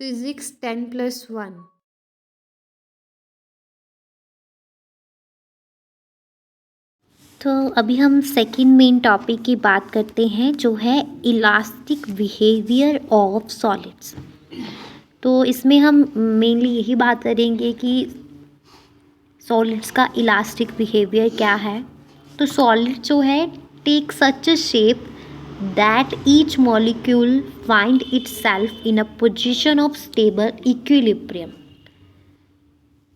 Physics 10+1। तो अभी हम सेकंड मेन टॉपिक की बात करते हैं जो है इलास्टिक बिहेवियर ऑफ सॉलिड्स। तो इसमें हम मेनली यही बात करेंगे कि सॉलिड्स का इलास्टिक बिहेवियर क्या है। तो सॉलिड जो है take such a shape that each molecule find itself in a position of stable equilibrium.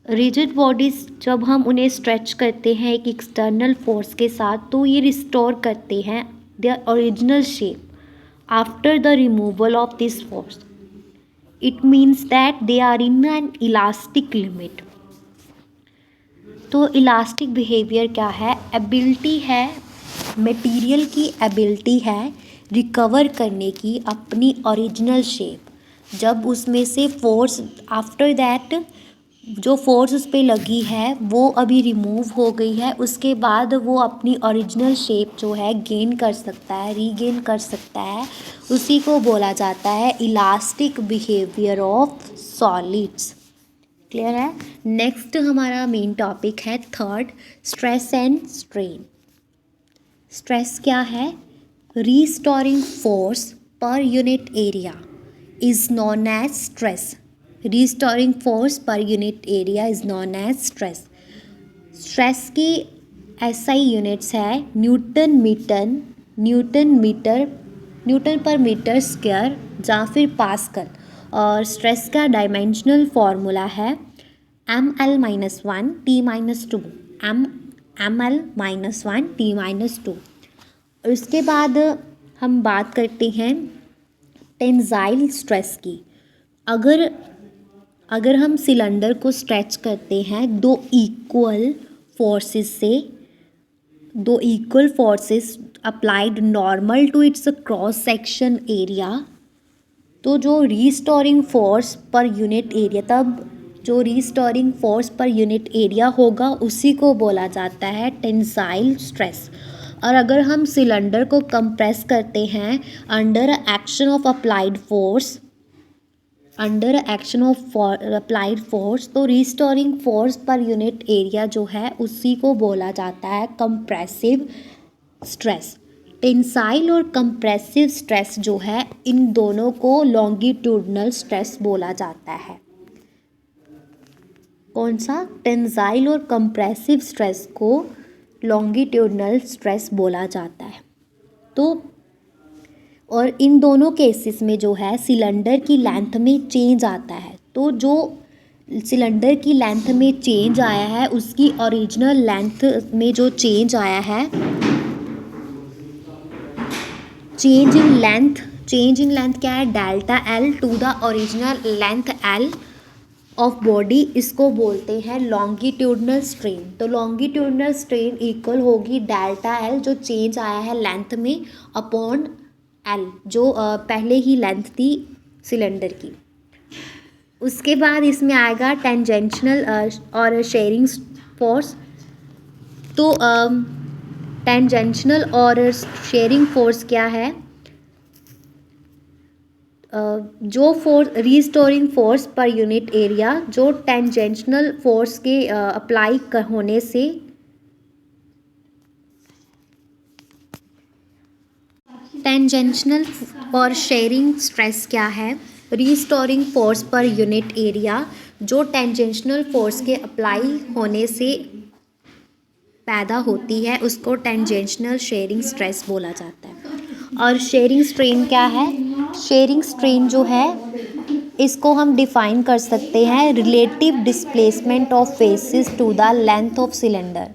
Rigid bodies जब हम उन्हें स्ट्रेच करते हैं एक एक्सटर्नल फोर्स के साथ तो ये रिस्टोर करते हैं their original shape after the removal of this force. It means that they are in an elastic limit. तो इलास्टिक बिहेवियर क्या है? एबिलिटी है, मटेरियल की एबिलिटी है रिकवर करने की अपनी ओरिजिनल शेप। जब उसमें से फोर्स आफ्टर दैट जो फोर्स उस पर लगी है वो अभी रिमूव हो गई है, उसके बाद वो अपनी ओरिजिनल शेप जो है गेन कर सकता है, रीगेन कर सकता है। उसी को बोला जाता है elastic behaviour of solids. Clear है? नेक्स्ट हमारा मेन टॉपिक है third, stress and strain. Stress क्या है? Restoring force per unit area is known as stress. Restoring force per unit area is known as stress. Stress की SI units है newton metre, newton per metre square या फिर pascal. और stress का dimensional formula है ml-1 t-2, ml-1 t-2। उसके बाद हम बात करते हैं टेंसाइल स्ट्रेस की। अगर हम सिलेंडर को स्ट्रेच करते हैं दो equal forces applied normal to its cross section area, तो जो restoring force per unit area होगा उसी को बोला जाता है टेंसाइल स्ट्रेस। और अगर हम सिलेंडर को कंप्रेस करते हैं under action of applied force तो restoring force per unit area जो है उसी को बोला जाता है कंप्रेसिव स्ट्रेस। टेंसाइल और कंप्रेसिव स्ट्रेस जो है इन दोनों को लॉन्गिट्यूडनल स्ट्रेस बोला जाता है। कौन सा? टेंसाइल और कंप्रेसिव स्ट्रेस को लॉन्गिट्यूडनल स्ट्रेस बोला जाता है। तो और इन दोनों केसेस में जो है सिलेंडर की लेंथ में चेंज आता है। तो जो सिलेंडर की लेंथ में चेंज आया है उसकी ओरिजिनल लेंथ में जो चेंज आया है, चेंज इन लेंथ क्या है? Delta L two the original length L of body, इसको बोलते हैं लॉन्गिट्यूडनल स्ट्रेन। तो लॉन्गिट्यूडनल स्ट्रेन इक्वल होगी डेल्टा एल जो चेंज आया है लेंथ में अपॉन एल जो पहले ही लेंथ थी सिलेंडर की। उसके बाद इसमें आएगा टेंजेंशनल और शेयरिंग फोर्स। तो टेंजेंशनल और शेयरिंग फोर्स क्या है? जो force restoring force per unit area जो टेंजेंशनल फोर्स के अप्लाई होने से टेंजेंशनल और शेयरिंग स्ट्रेस क्या है? Restoring force per unit area जो टेंजेंशनल फोर्स के अप्लाई होने से पैदा होती है उसको टेंजेंशनल शेयरिंग स्ट्रेस बोला जाता है। और शेयरिंग स्ट्रेन क्या है? शेयरिंग स्ट्रेन जो है इसको हम डिफाइन कर सकते हैं relative displacement of faces to the length of cylinder.